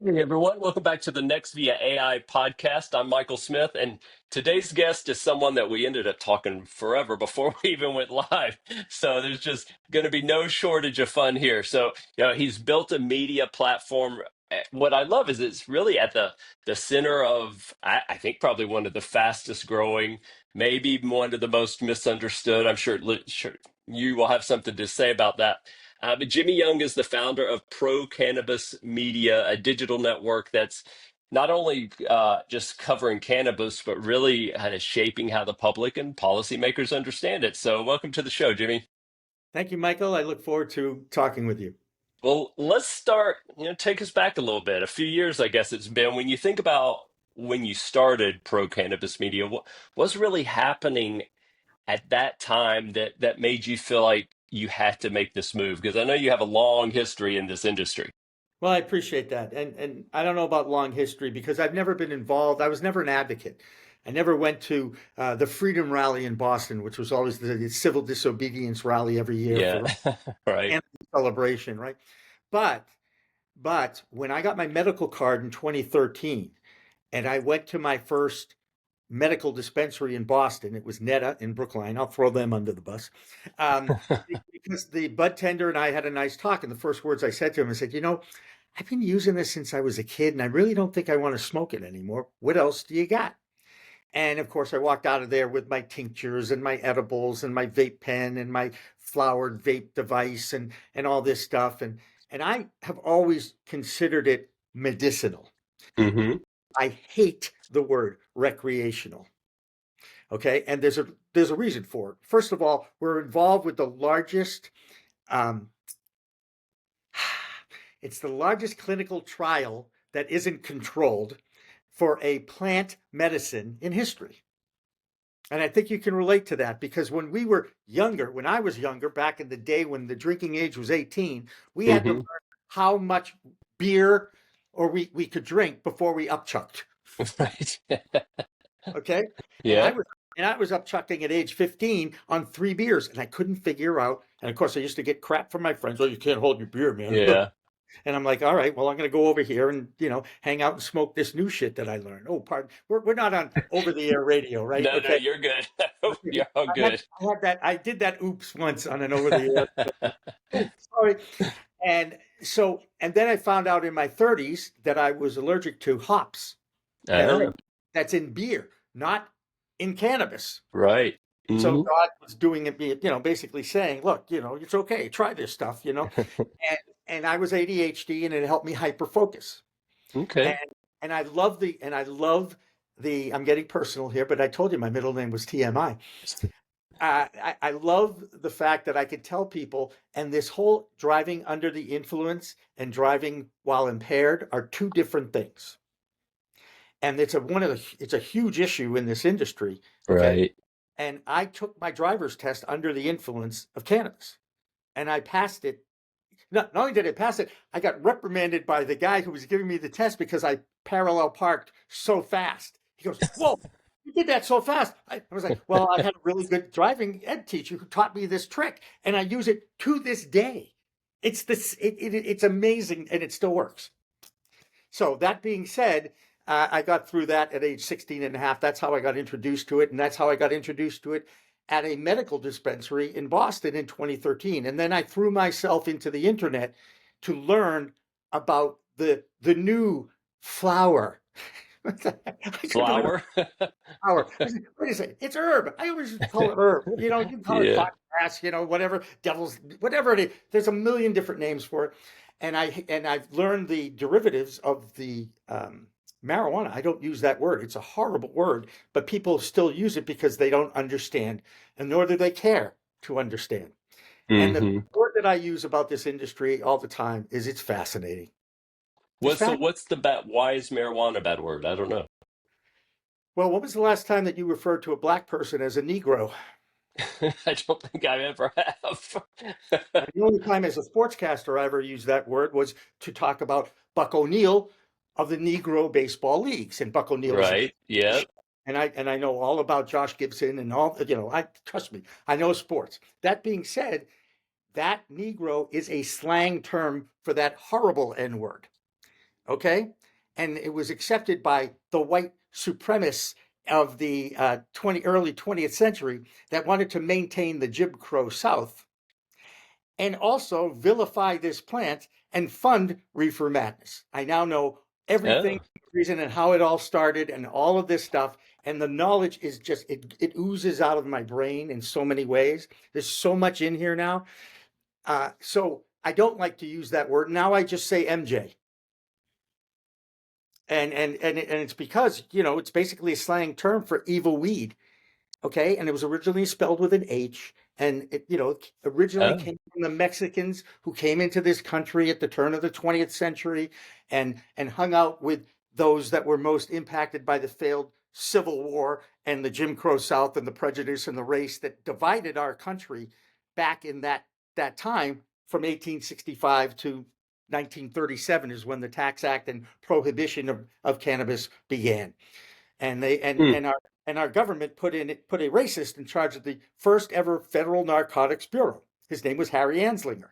Hey everyone, welcome back to the Next Via AI podcast. I'm Michael Smith, and today's guest is someone that we ended up talking forever before we even went live. So there's just going to be no shortage of fun here. So, he's built a media platform. What I love is it's really at the center of, I think, probably one of the fastest growing, maybe one of the most misunderstood. I'm sure you will have something to say about that. But Jimmy Young is the founder of Pro Cannabis Media, a digital network that's not only just covering cannabis, but really kind of shaping how the public and policymakers understand it. So, welcome to the show, Jimmy. Thank you, Michael. I look forward to talking with you. Well, let's start, take us back a little bit. A few years, I guess it's been. When you think about when you started Pro Cannabis Media, what's really happening at that time that made you feel like you had to make this move? Because I know you have a long history in this industry. Well, I appreciate that. And I don't know about long history because I've never been involved. I was never an advocate. I never went to the Freedom Rally in Boston, which was always the civil disobedience rally every year Yeah, for right. cannabis celebration, right? But but when I got my medical card in 2013 and I went to my first medical dispensary in Boston, it was Netta in Brookline. I'll throw them under the bus. Um, because the bud tender and I had a nice talk, and the first words I said to him, I said, I've been using this since I was a kid, and I really don't think I want to smoke it anymore. What else do you got? And of course, I walked out of there with my tinctures and my edibles and my vape pen and my flowered vape device and all this stuff. And I have always considered it medicinal. Hmm. I hate the word recreational. Okay, and there's a reason for it. First of all, we're involved with the largest um, it's the largest clinical trial that isn't controlled for a plant medicine in history. And I think you can relate to that because when we were younger, when I was younger, back in the day when the drinking age was 18, we had to learn Hmm. how much beer or we could drink before we upchucked. Right. Okay. And I Yeah. was and I was upchucking at age 15 on 3 beers and I couldn't figure out. And of course, I used to get crap from my friends. Oh, you can't hold your beer, man. Yeah. And I'm like, all right, well, I'm going to go over here and, hang out and smoke this new shit that I learned. Oh, pardon. We're not on over the air radio, right? No, no, Okay. you're good. You're all I had, good. I had that. I did that oops once on an over the air. Oh, sorry. And then I found out in my 30s that I was allergic to hops. Oh, That's in beer, not in cannabis. right. So Hmm. God was doing it, basically saying, look, it's okay, try this stuff. And and I was ADHD and it helped me hyper focus. And Okay. and I love the I'm getting personal here, but I told you my middle name was TMI. I love the fact that I could tell people, and this whole driving under the influence and driving while impaired are two different things. And it's a huge issue in this industry. Okay. Right. And I took my driver's test under the influence of cannabis and I passed it. Not only did I pass it, I got reprimanded by the guy who was giving me the test because I parallel parked so fast. He goes, "Whoa, you did that so fast." I was like, "Well, I had a really good driving ed teacher who taught me this trick, and I use it to this day. It's amazing, and it still works." So that being said, I got through that at age 16 and a half. That's how I got introduced to it. And that's how I got introduced to it at a medical dispensary in Boston in 2013. And then I threw myself into the internet to learn about the new flower. I couldn't believe it. Flower. Flower. I said, wait a second, it's herb. I always call it herb. You can call it Yeah. pot grass, whatever, devil's, whatever it is. There's a million different names for it. And I've learned the derivatives of the marijuana. I don't use that word. It's a horrible word, but people still use it because they don't understand, and nor do they care to understand. And the Hmm. word that I use about this industry all the time is it's fascinating. It's So fascinating. what's the bad? Why is marijuana a bad word? I don't know. Well, when was the last time that you referred to a black person as a Negro? I don't think I ever have. And the only time as a sportscaster I ever used that word was to talk about Buck O'Neill of the Negro Baseball Leagues. And Buck O'Neill is a Right. Yeah. and I know all about Josh Gibson and all, I trust me, I know sports. That being said, that Negro is a slang term for that horrible N word. okay? And it was accepted by the white supremacists of the early 20th century that wanted to maintain the Jim Crow South and also vilify this plant and fund reefer madness. I now know everything, Oh. reason, and how it all started, and all of this stuff. And the knowledge is just it oozes out of my brain in so many ways. There's so much in here now. So I don't like to use that word. Now I just say MJ. And it's because, it's basically a slang term for evil weed. Okay, and it was originally spelled with an H, and it, originally Oh. came from the Mexicans who came into this country at the turn of the 20th century, and hung out with those that were most impacted by the failed Civil War and the Jim Crow South and the prejudice and the race that divided our country back in that time from 1865 to 1937 is when the Tax Act and prohibition of cannabis began. And they Hmm. and our government put a racist in charge of the first ever federal narcotics bureau. His name was Harry Anslinger,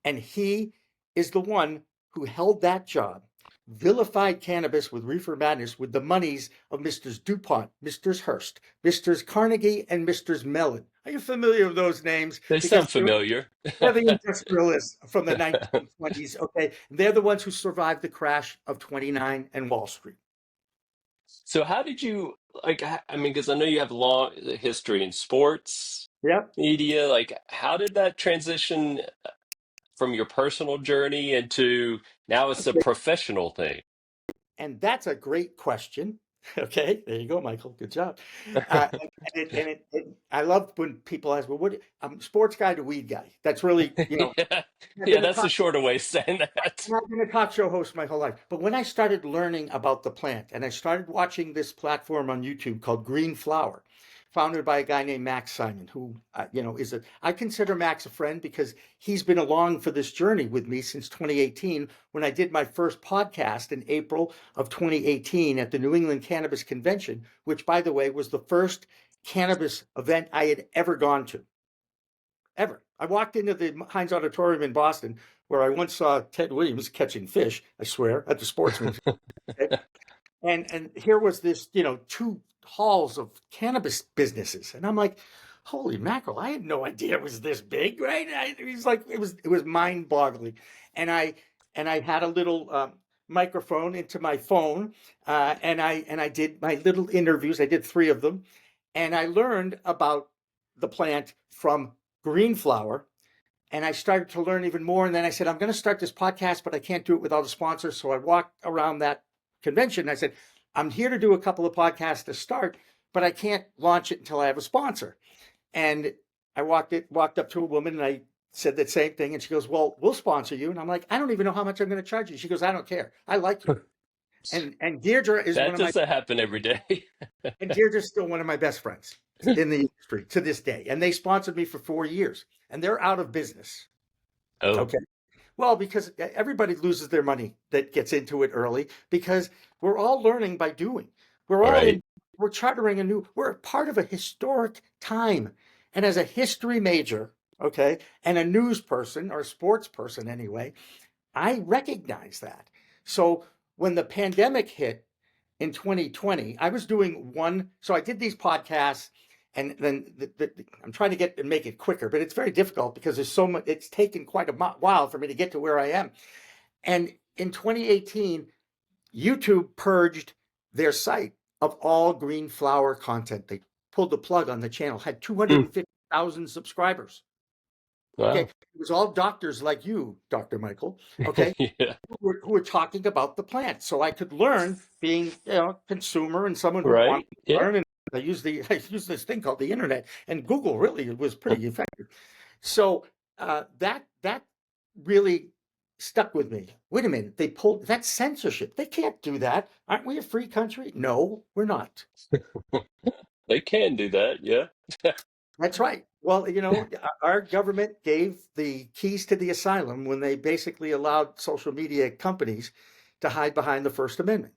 and he is the one who held that job, vilified cannabis with reefer madness with the monies of Misters DuPont, Misters Hearst, Misters Carnegie, and Misters Mellon. Are you familiar with those names? They Because sound familiar. they're the industrialists from the 1920s. Okay, they're the ones who survived the crash of 29 and Wall Street. So how did you like? I mean, because I know you have long history in sports Yep. media. Like, how did that transition from your personal journey into now it's a professional thing? And that's a great question. Okay, there you go, Michael. Good job. I love when people ask, "Well, what? I'm sports guy to weed guy." That's really, Yeah, I've yeah, been a that's the talk, shorter way of saying that. I've been a talk show host my whole life. But when I started learning about the plant, and I started watching this platform on YouTube called Green Flower, founded by a guy named Max Simon, who, I consider Max a friend because he's been along for this journey with me since 2018 when I did my first podcast in April of 2018 at the New England Cannabis Convention, which, by the way, was the first cannabis event I had ever gone to, ever. I walked into the Heinz Auditorium in Boston where I once saw Ted Williams catching fish, I swear, at the Sportsman. And here was this, two halls of cannabis businesses. And I'm like, holy mackerel, I had no idea it was this big, right? It was like it was mind-boggling. And I had a little microphone into my phone, and I did my little interviews. I did 3 of them, and I learned about the plant from Green Flower, and I started to learn even more. And then I said, I'm going to start this podcast, but I can't do it without a sponsor. So I walked around that convention. And I said, I'm here to do a couple of podcasts to start, but I can't launch it until I have a sponsor. And I walked up to a woman and I said that same thing. And she goes, well, we'll sponsor you. And I'm like, I don't even know how much I'm going to charge you. She goes, I don't care. I like you. And Deirdre is one That of my doesn't happen every day. and Deirdre's still one of my best friends in the industry to this day. And they sponsored me for 4 years. And they're out of business. Oh, Okay. Well, because everybody loses their money that gets into it early because we're all learning by doing. We're all all right. in, we're chartering we're a part of a historic time. And as a history major, okay, and a news person or a sports person anyway, I recognize that. So when the pandemic hit in 2020, I was doing so I did these podcasts, and then I'm trying to get and make it quicker, but it's very difficult because there's so much, it's taken quite a while for me to get to where I am. And in 2018, YouTube purged their site of all Green Flower content. They pulled the plug on the channel, had Hmm. 250,000 subscribers. Okay. Wow. It was all doctors like you, Dr. Michael. Okay. Yeah. Who were talking about the plant. So I could learn being, a consumer and someone who wanted Right. to Yeah. learn. And I use this thing called the internet, and Google really was pretty effective. So that really stuck with me. Wait a minute, they pulled that's censorship. They can't do that. Aren't we a free country? No, we're not. They can do that. Yeah. That's right. Well, our government gave the keys to the asylum when they basically allowed social media companies to hide behind the First Amendment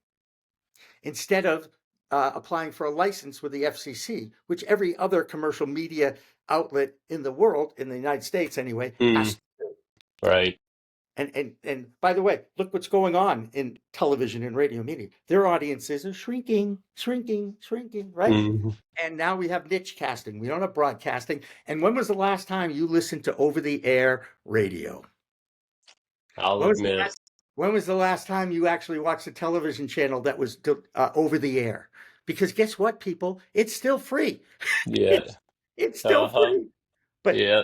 instead of applying for a license with the FCC, which every other commercial media outlet in the world, in the United States anyway, Hmm. has to do. Right. And by the way, look what's going on in television and radio media. Their audiences are shrinking, shrinking, shrinking, right? Mhm. And now we have niche casting. We don't have broadcasting. And when was the last time you listened to over-the-air radio? I'll When was the admit. last when was the last time you actually watched a television channel that was over the air? Because guess what, people? It's still free. Yeah. It's still Uh-huh. free. But Yeah.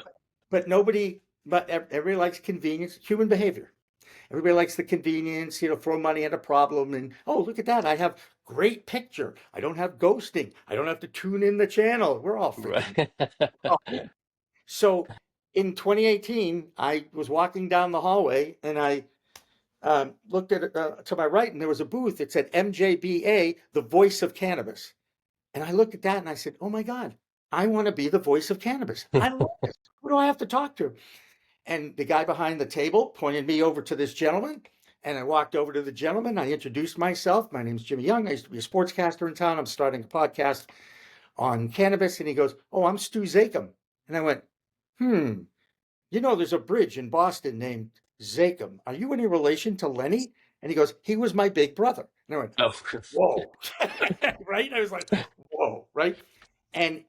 but nobody, but everybody likes convenience, human behavior. Everybody likes the convenience, throw money at a problem and, oh, look at that. I have great picture. I don't have ghosting. I don't have to tune in the channel. We're all freaking. Right. Oh. So in 2018, I was walking down the hallway and I looked at to my right and there was a booth. It said MJBA, the voice of cannabis. And I looked at that and I said, oh my God, I want to be the voice of cannabis. I love this. Who do I have to talk to? And the guy behind the table pointed me over to this gentleman. And I walked over to the gentleman. I introduced myself. My name's Jimmy Young. I used to be a sportscaster in town. I'm starting a podcast on cannabis. And he goes, oh, I'm Stu Zakem. And I went, there's a bridge in Boston named Zakem. Are you any relation to Lenny? And he goes, he was my big brother. And I went, Oh. whoa. Right? I was like, whoa. Right? And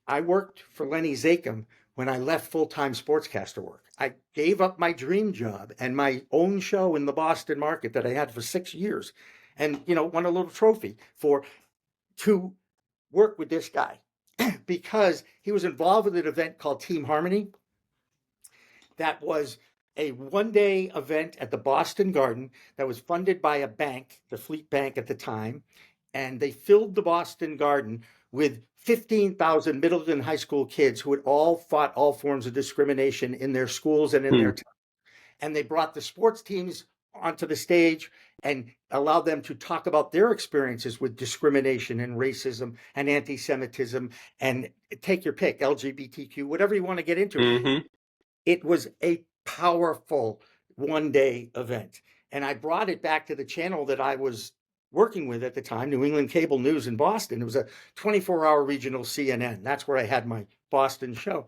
I worked for Lenny Zakem when I left full-time sportscaster work. I gave up my dream job and my own show in the Boston market that I had for 6 years and, won a little trophy to work with this guy because he was involved with an event called Team Harmony. That was a one-day event at the Boston Garden that was funded by a bank, the Fleet Bank at the time, and they filled the Boston Garden with 15,000 Middleton high school kids who had all fought all forms of discrimination in their schools and in Hmm. their town. And they brought the sports teams onto the stage and allowed them to talk about their experiences with discrimination and racism and anti-Semitism and take your pick, LGBTQ, whatever you want to get into. Mm-hmm. It was a powerful one-day event. And I brought it back to the channel that I was working with at the time, New England Cable News in Boston. It was a 24-hour regional CNN. That's where I had my Boston show.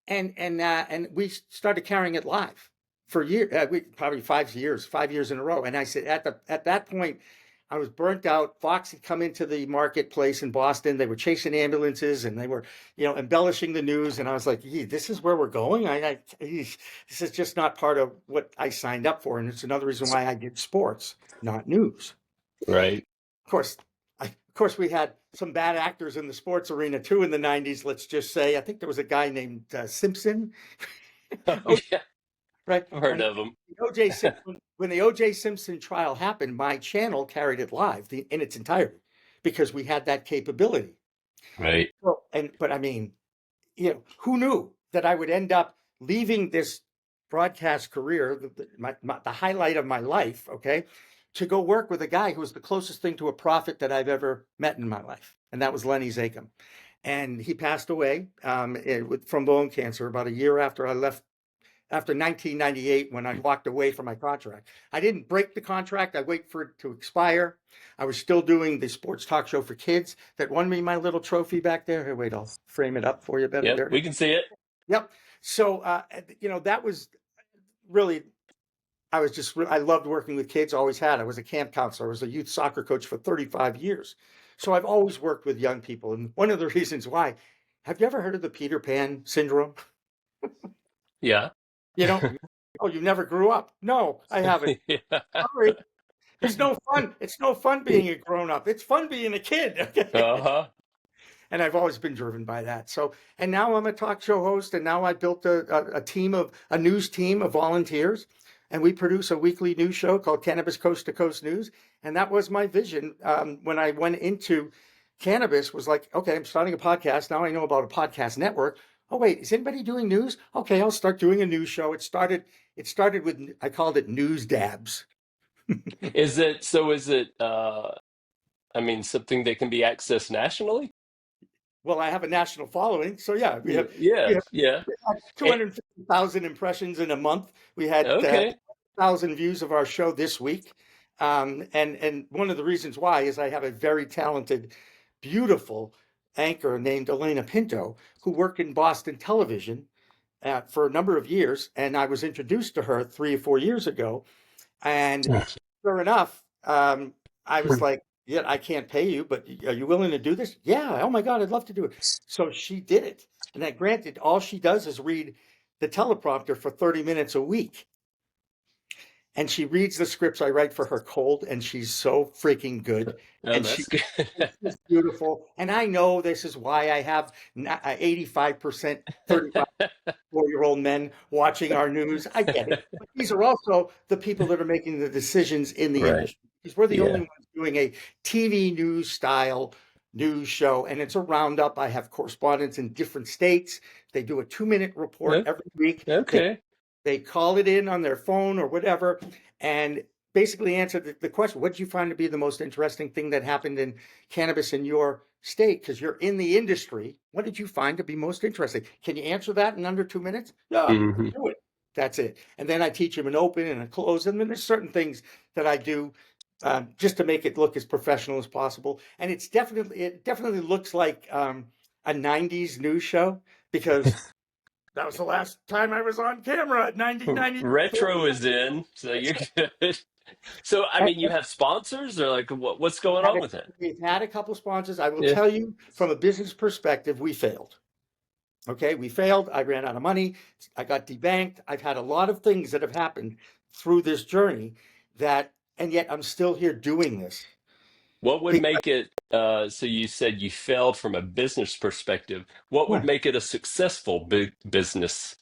And we started carrying it live for years, probably 5 years in a row. And I said, at that point, I was burnt out. Fox had come into the marketplace in Boston. They were chasing ambulances and they were, embellishing the news. And I was like, this is where we're going. This is just not part of what I signed up for. And it's another reason why I did sports, not news. Right. Of course, we had some bad actors in the sports arena too in the 90s. Let's just say, I think there was a guy named Simpson. Oh, Oh, yeah. right. I've heard of them. When the O.J. Simpson trial happened, my channel carried it live in its entirety because we had that capability. Right. Well, but I mean, who knew that I would end up leaving this broadcast career, the highlight of my life, okay, to go work with a guy who was the closest thing to a prophet that I've ever met in my life, and that was Lenny Zakem. And he passed away from bone cancer about a year after I left, after 1998, when I walked away from my contract. I didn't break the contract. I waited for it to expire. I was still doing the sports talk show for kids that won me my little trophy back there. Here, wait, I'll frame it up for you better. Yep. There. We can see it. Yep. So, that was really, I loved working with kids, always had. I was a camp counselor. I was a youth soccer coach for 35 years. So I've always worked with young people. And one of the reasons why, have you ever heard of the Peter Pan syndrome? Yeah. You know, oh, you never grew up. No, I haven't. Yeah. Sorry. It's no fun. It's no fun being a grown up. It's fun being a kid. Uh-huh. And I've always been driven by that. So, and now I'm a talk show host, and now I built a news team of volunteers, and we produce a weekly news show called Cannabis Coast to Coast News. And that was my vision when I went into cannabis. Was like, okay, I'm starting a podcast. Now I know about a podcast network. Oh wait, is anybody doing news? Okay, I'll start doing a news show. It started with, I called it News Dabs. Is it I mean something that can be accessed nationally? Well, I have a national following, so yeah, we have we Yeah, have yeah. 250,000 impressions in a month. We had Okay. 1,000 views of our show this week, and one of the reasons why is I have a very talented, beautiful anchor named Elena Pinto who worked in Boston television for a number of years, and I was introduced to her 3 or 4 years ago. And sure enough, I was like, "Yeah, I can't pay you, but are you willing to do this?" "Yeah, oh my God, I'd love to do it." So she did it. And then, granted, all she does is read the teleprompter for 30 minutes a week. And she reads the scripts I write for her cold, and she's so freaking good. Oh, And she that's good. it's just beautiful. And I know this is why I have 85%, 34-year-old men watching our news. I get it. But these are also the people that are making the decisions in the Right. industry. Because we're the only Yeah. ones doing a TV news style news show, and it's a roundup. I have correspondents in different states. They do a 2-minute report every week. Okay. They call it in on their phone or whatever, and basically answer the question, what did you find to be the most interesting thing that happened in cannabis in your state? Because you're in the industry. What did you find to be most interesting? Can you answer that in under 2 minutes? Yeah, Hmm. do it. That's it. And then I teach them an open and a close. And then there's certain things that I do just to make it look as professional as possible. And it definitely looks like a 90s news show, because that was the last time I was on camera at 1990. Retro is in, so you're good. So, I mean, you have sponsors, or like what's going on with it? We've had a couple sponsors. I will Yeah. tell you, from a business perspective, we failed. Okay, we failed. I ran out of money. I got debanked. I've had a lot of things that have happened through this journey and yet I'm still here doing this. What would Because, make it, so you said you failed from a business perspective. What would yeah, make it a successful business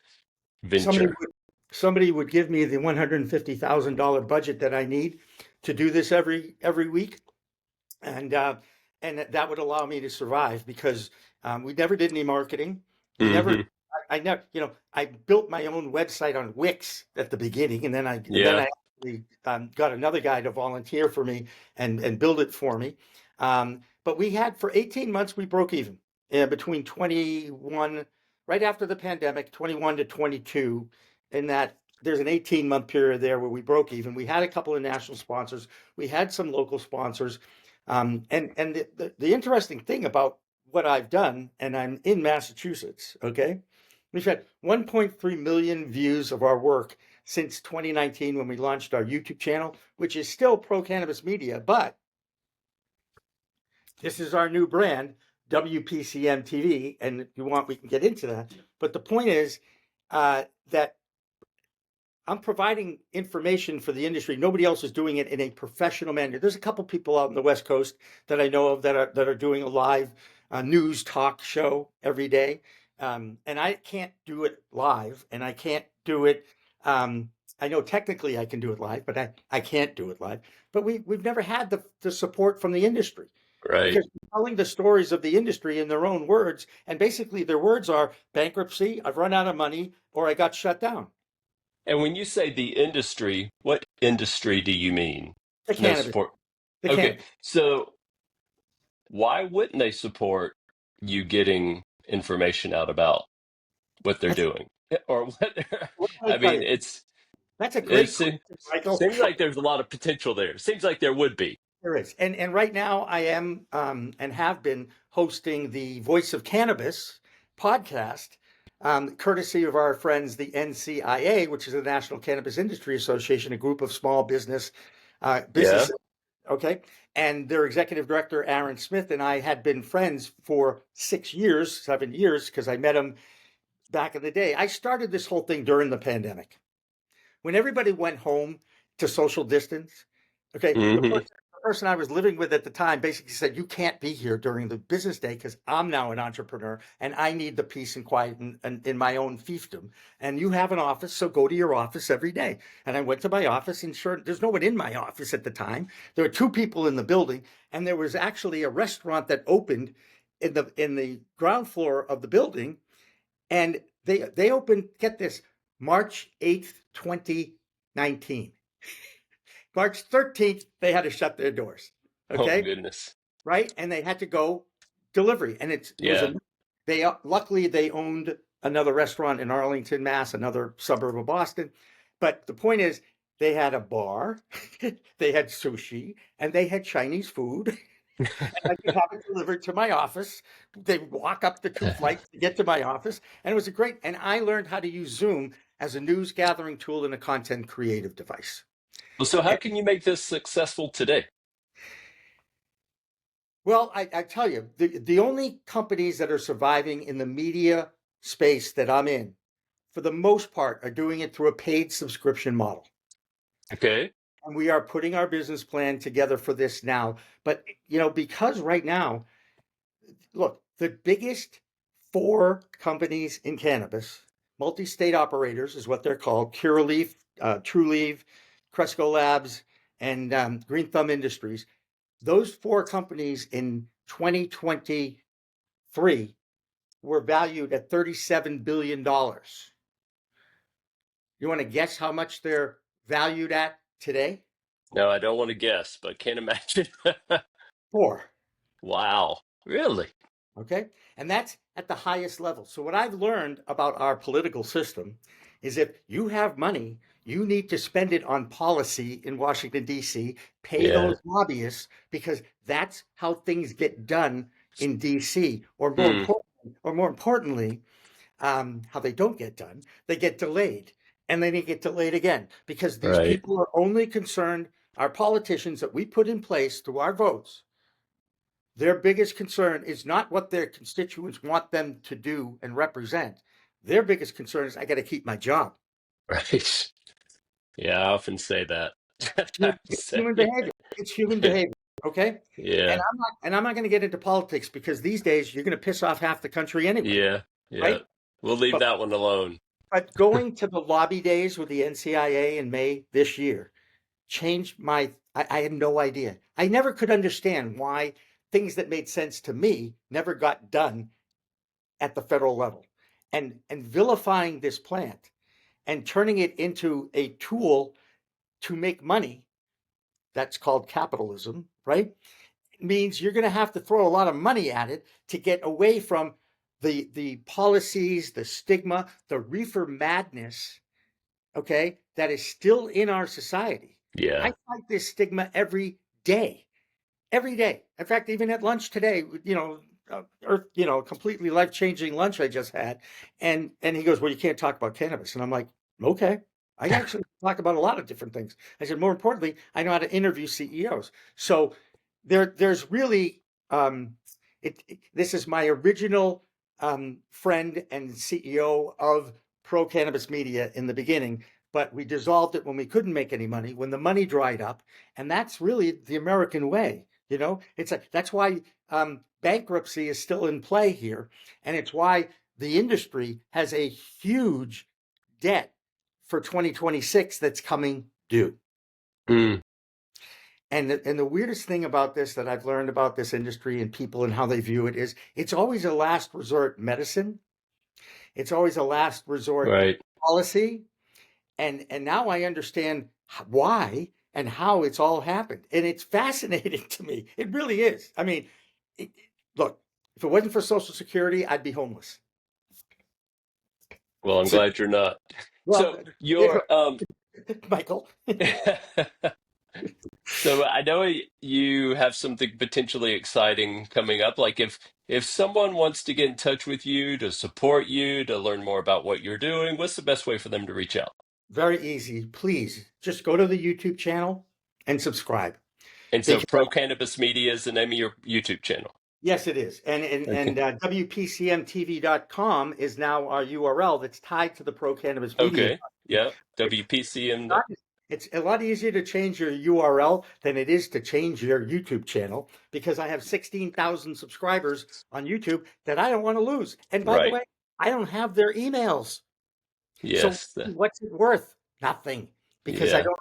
somebody venture? would somebody would give me the $150,000 budget that I need to do this every week, and that would allow me to survive, because we never did any marketing. We never, Hmm. I never, I built my own website on Wix at the beginning, and then I Yeah. actually got another guy to volunteer for me and build it for me. But we had, for 18 months, we broke even between 21, right after the pandemic, 21 to 22. In that, there's an 18-month period there where we broke even. We had a couple of national sponsors. We had some local sponsors. And the interesting thing about what I've done, and I'm in Massachusetts, okay? We've had 1.3 million views of our work since 2019, when we launched our YouTube channel, which is still Pro Cannabis Media, but this is our new brand, WPCM TV. And if you want, we can get into that. But the point is that I'm providing information for the industry. Nobody else is doing it in a professional manner. There's a couple people out in the West Coast that I know of that are doing a live news talk show every day, and I can't do it live, and I can't do it. I know technically I can do it live, but I can't do it live. But we've never had the support from the industry, Right. because we're telling the stories of the industry in their own words, and basically their words are bankruptcy, I've run out of money, or I got shut down. And when you say the industry, what industry do you mean? The No cannabis, support. the Okay. cannabis. So why wouldn't they support you getting information out about what they're That's doing? Or what they're, what I I tell mean, you. That's a it great seems, question, Michael. seems like there's a lot of potential there. Seems like there would be. There is. And right now I am and have been hosting the Voice of Cannabis podcast, courtesy of our friends, the NCIA, which is the National Cannabis Industry Association, a group of small Yeah. businesses. Okay. And their executive director, Aaron Smith, and I had been friends for 6 years, 7 years, because I met him back in the day. I started this whole thing during the pandemic, when everybody went home to social distance. Okay, Hmm. the person I was living with at the time basically said, "You can't be here during the business day, because I'm now an entrepreneur and I need the peace and quiet in my own fiefdom. And you have an office, so go to your office every day." And I went to my office, and sure, there's no one in my office at the time. There were two people in the building, and there was actually a restaurant that opened in the ground floor of the building, and they opened, get this, March 8th, 2019. March 13th, they had to shut their doors. Oh Okay, goodness. right? And they had to go delivery. And it was Yeah. a they luckily they owned another restaurant in Arlington, Mass, another suburb of Boston. But the point is, they had a bar, they had sushi, and they had Chinese food. And I could have it delivered to my office. They walk up the 2 flights to get to my office. And it was a great, and I learned how to use Zoom as a news gathering tool and a content creative device. Well, so how And, can you make this successful today? well, I tell you, the only companies that are surviving in the media space that I'm in, for the most part, are doing it through a paid subscription model. Okay. And we are putting our business plan together for this now. But, because right now, look, the biggest four companies in cannabis, multi-state operators is what they're called: Curaleaf, Trulieve, Cresco Labs, and Green Thumb Industries. Those four companies in 2023 were valued at $37 billion. You want to guess how much they're valued at today? No, I don't want to guess, but can't imagine. Four. Wow. Really? Okay. And that's at the highest level. So, what I've learned about our political system is if you have money, you need to spend it on policy in Washington, D.C., pay Yeah. those lobbyists, because that's how things get done in D.C. Hmm. Or more importantly, how they don't get done, they get delayed. And then they get delayed again because these Right. people are only concerned, our politicians that we put in place through our votes, their biggest concern is not what their constituents want them to do and represent. Their biggest concern is, I got to keep my job. Right. Yeah, I often say that. I It's say, human behavior. It's human behavior. Okay. And yeah, I'm not going to get into politics because these days you're going to piss off half the country anyway, yeah, yeah. right? We'll leave But that one alone. going to the lobby days with the NCIA in May this year changed I had no idea. I never could understand why things that made sense to me never got done at the federal level. And vilifying this plant and turning it into a tool to make money, that's called capitalism, right? It means you're going to have to throw a lot of money at it to get away from the policies, the stigma, the reefer madness, okay, that is still in our society. I Yeah. fight this stigma every day. Every day. In fact, even at lunch today, completely life-changing lunch I just had. And he goes, well, you can't talk about cannabis. And I'm like, okay. I actually talk about a lot of different things. I said, more importantly, I know how to interview CEOs. So there's really, this is my original friend and CEO of Pro Cannabis Media in the beginning, but we dissolved it when we couldn't make any money, when the money dried up. And that's really the American way. It's like that's why bankruptcy is still in play here, and it's why the industry has a huge debt for 2026 that's coming due. Mm, And the weirdest thing about this that I've learned about this industry and people and how they view it is it's always a last resort medicine. It's always a last resort right. policy. And now I understand why and how it's all happened. And it's fascinating to me. It really is. I mean, it, look, if it wasn't for Social Security, I'd be homeless. Well, I'm So, glad you're not. well, So you're Michael, so I know you have something potentially exciting coming up. Like if someone wants to get in touch with you to support you, to learn more about what you're doing, what's the best way for them to reach out? very easy. Please just go to the YouTube channel and subscribe. And so Because Pro Cannabis Media is the name of your YouTube channel. yes, it is. And Okay. WPCMTV.com is now our URL that's tied to the Pro Cannabis Media. Okay. Yeah. WPCM. It's a lot easier to change your URL than it is to change your YouTube channel because I have 16,000 subscribers on YouTube that I don't want to lose. And by the Right. way, I don't have their emails. So Yes. what's it worth? Nothing. Because I Yeah. don't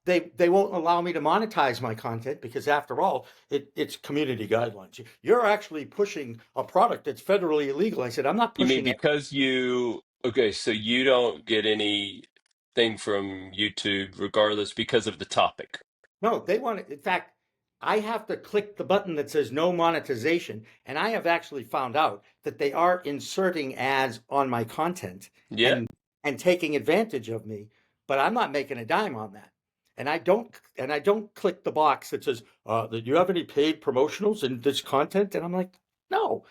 they won't allow me to monetize my content because after all, it's community guidelines. You're actually pushing a product that's federally illegal. I said, I'm not You mean pushing it. because okay, so you don't get anything from YouTube regardless because of the topic. No, they want it. In fact, I have to click the button that says no monetization. And I have actually found out that they are inserting ads on my content Yeah. and taking advantage of me, but I'm not making a dime on that. and I don't click the box that says, "Do you have any paid promotionals in this content?" And I'm like, no.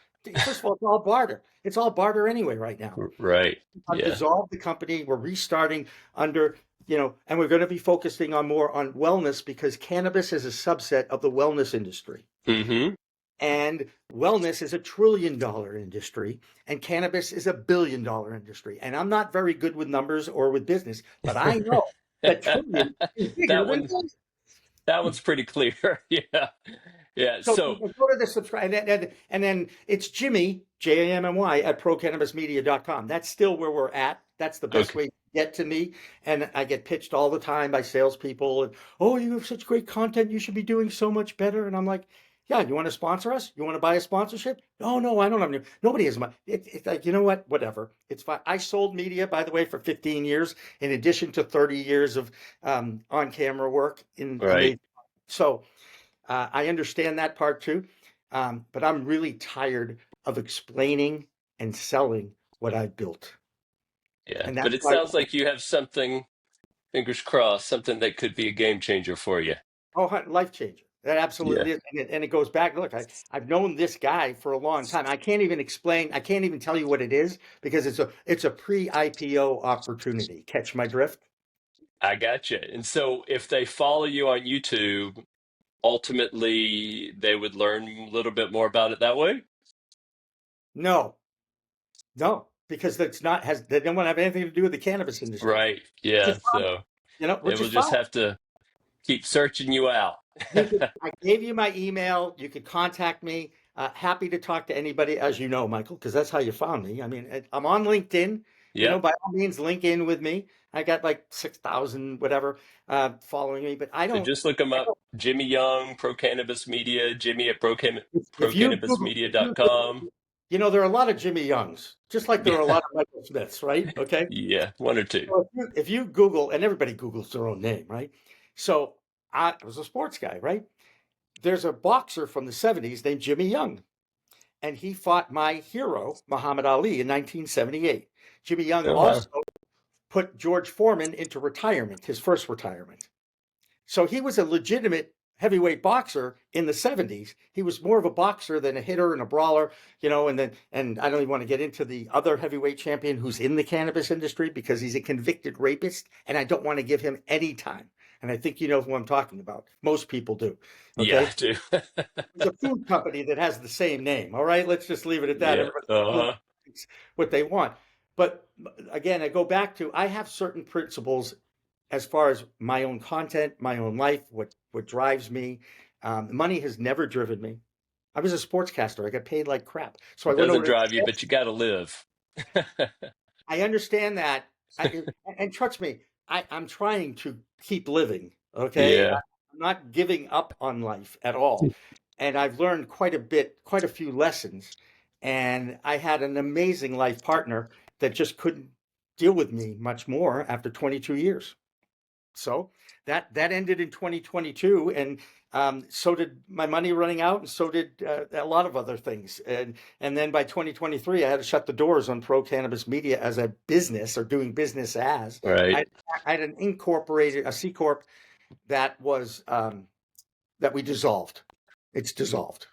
First of all, it's all barter. It's all barter anyway right now. Right. I've Yeah. dissolved the company. We're restarting under, and we're going to be focusing on more on wellness because cannabis is a subset of the wellness industry. Mm-hmm. And wellness is $1 trillion industry, and cannabis is $1 billion industry. And I'm not very good with numbers or with business, but I know that trillion is bigger That than one, billion. that one's pretty clear. Yeah. Yeah. So So, go to the subscribe, and then it's Jimmy, Jammy, at procannabismedia.com. That's still where we're at. That's the best okay. way to get to me. And I get pitched all the time by salespeople. And, oh, you have such great content. You should be doing so much better. And I'm like, yeah, you want to sponsor us? You want to buy a sponsorship? Oh, no, I don't have any. Nobody has money. It's like, you know what? Whatever. It's fine. I sold media, by the way, for 15 years, in addition to 30 years of on-camera work in Right. amazing. So, I understand that part too, but I'm really tired of explaining and selling what I've built, Yeah. and But that's it why. sounds like you have something, fingers crossed, something that could be a game changer for you. Oh, life changer. That Yeah. absolutely is, and it goes back. Look, I've known this guy for a long time. I can't even explain. I can't even tell you what it is because it's a pre-IPO opportunity. Catch my drift? I gotcha. And so if they follow you on YouTube, ultimately they would learn a little bit more about it that way. No, no, because that's not has they don't want to have anything to do with the cannabis industry, Right. which Yeah. is fine. So they Which will is fine. just have to keep searching you out. I gave you my email. You could contact me. Happy to talk to anybody, as you know, Michael, because that's how you found me. I mean, I'm on LinkedIn. Yep. By all means, link in with me. I got like 6,000 whatever following me, but I So don't. just look them I up. don't Jimmy Young, Pro Cannabis Media, Jimmy at if you Google, procannabismedia.com. there are a lot of Jimmy Youngs, just like there are a lot of Michael Smiths, right? Okay. Yeah, one or two. So if you Google, and everybody Googles their own name, right? So I was a sports guy, right? There's a boxer from the 70s named Jimmy Young, and he fought my hero, Muhammad Ali, in 1978. Jimmy Young Oh wow. also put George Foreman into retirement, his first retirement. So he was a legitimate heavyweight boxer in the 70s. He was more of a boxer than a hitter and a brawler, and I don't even want to get into the other heavyweight champion who's in the cannabis industry because he's a convicted rapist, and I don't want to give him any time. And I think you know who I'm talking about. Most people do. Yeah, Okay. I do. It's a food company that has the same name. All right, let's just leave it at that. Yeah. Everybody Uh-huh. thinks what they want. But again, I go back to I have certain principles as far as my own content, my own life, what drives me. Money has never driven me. I was a sportscaster. I got paid like crap. So I It went doesn't over to drive you, but you got to live. I understand that. And trust me, I'm trying to keep living. Okay. Yeah. I'm not giving up on life at all. And I've learned quite a bit, quite a few lessons. And I had an amazing life partner that just couldn't deal with me much more after 22 years. So that ended in 2022, and so did my money running out, and so did a lot of other things. And then by 2023, I had to shut the doors on Pro Cannabis Media as a business or doing business as. Right. I, I had an incorporated a C corp that was that we dissolved. It's dissolved.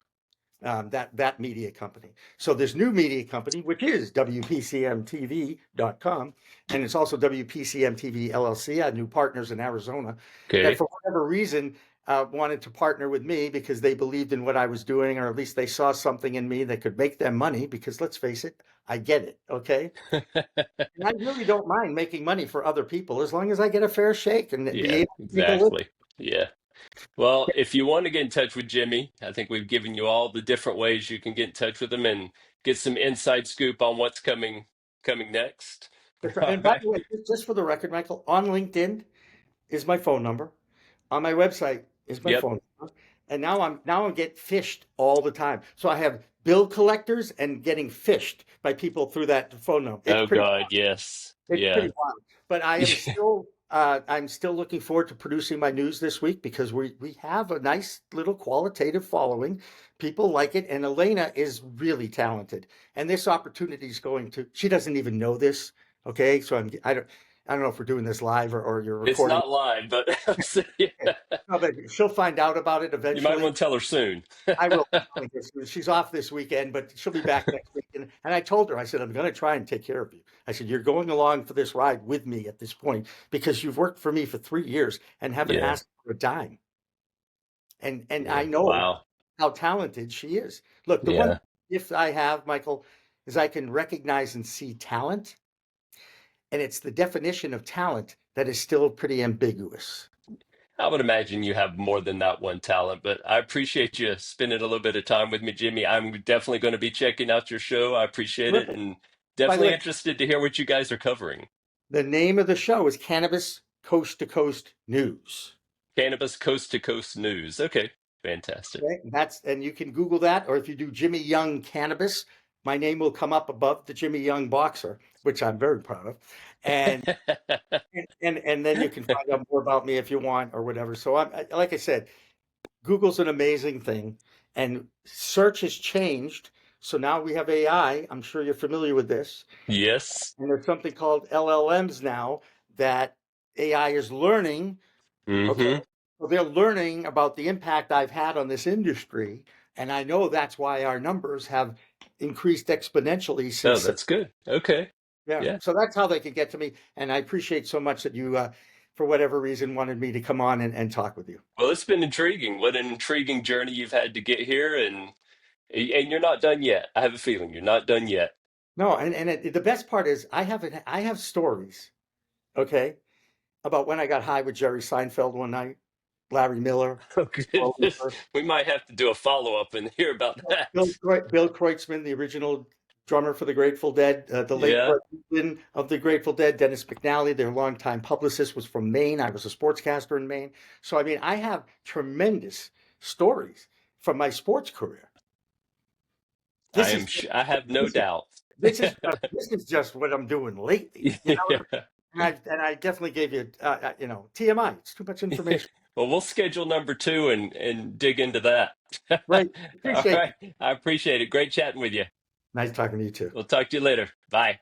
That media company. So this new media company, which is WPCMTV.com, and it's also WPCMTV LLC. I had new partners in Arizona that, Okay. for whatever reason, wanted to partner with me because they believed in what I was doing, or at least they saw something in me that could make them money. Because let's face it, I get it. Okay. And I really don't mind making money for other people as long as I get a fair shake and be Yeah, able to make a living. exactly. Yeah. Well, if you want to get in touch with Jimmy, I think we've given you all the different ways you can get in touch with him and get some inside scoop on what's coming next. That's right. All And by right. the way, just for the record, Michael, on LinkedIn is my phone number. On my website is my Yep. phone number. And now I'm getting fished all the time. So I have bill collectors and getting fished by people through that phone number. Oh God, yes. It's pretty Yeah. wild. But I'm still looking forward to producing my news this week because we have a nice little qualitative following. People like it, and Elena is really talented. And this opportunity is going to. She doesn't even know this. Okay, so I don't. I don't know if we're doing this live or you're It's recording. not live, but Okay. No, but she'll find out about it you might eventually. want to tell her soon. I will. She's off this weekend, but she'll be back next week. And I told her, I said, I'm going to try and take care of you. I said, you're going along for this ride with me at this point because you've worked for me for 3 years and haven't Yeah. asked for a dime. And I Yeah. know Wow. how talented she is. Look, the one Yeah. gift I have, Michael, is I can recognize and see talent. And it's the definition of talent that is still pretty ambiguous. I would imagine you have more than that one talent, but I appreciate you spending a little bit of time with me, Jimmy. I'm definitely going to be checking out your show. I appreciate it, Terrific. and By the definitely way, interested to hear what you guys are covering. the name of the show is Cannabis Coast to Coast News. Cannabis Coast to Coast News. Okay, fantastic. Okay, and you can Google that, or if you do Jimmy Young Cannabis, my name will come up above the Jimmy Young Boxer, which I'm very proud of, and and then you can find out more about me if you want or whatever. So like I said, Google's an amazing thing, and search has changed. So now we have AI. I'm sure you're familiar with this, Yes. and there's something called LLMs now that AI is learning. Okay. Mm-hmm. So they're learning about the impact I've had on this industry. And I know that's why our numbers have increased exponentially Oh, since. that's good. Okay. Yeah. Yeah. So that's how they can get to me. And I appreciate so much that you, for whatever reason, wanted me to come on and talk with you. Well, it's been intriguing. What an intriguing journey you've had to get here, and you're not done yet. I have a feeling you're not done yet. No, the best part is I have stories, okay, about when I got high with Jerry Seinfeld one night, Larry Miller, Oh, goodness. We might have to do a follow-up and hear about that. Bill Kreutzmann, the original drummer for the Grateful Dead, the late Yeah. Brett Easton of the Grateful Dead, Dennis McNally, their longtime publicist, was from Maine. I was a sportscaster in Maine. So, I mean, I have tremendous stories from my sports career. I This am is I have no this is doubt. this is just what I'm doing lately, you know. Yeah. And I definitely gave you, TMI. It's too much information. Well, we'll schedule number two and dig into that. Right. All Appreciate right. it. I appreciate it. Great chatting with you. Nice talking to you too. We'll talk to you later. Bye.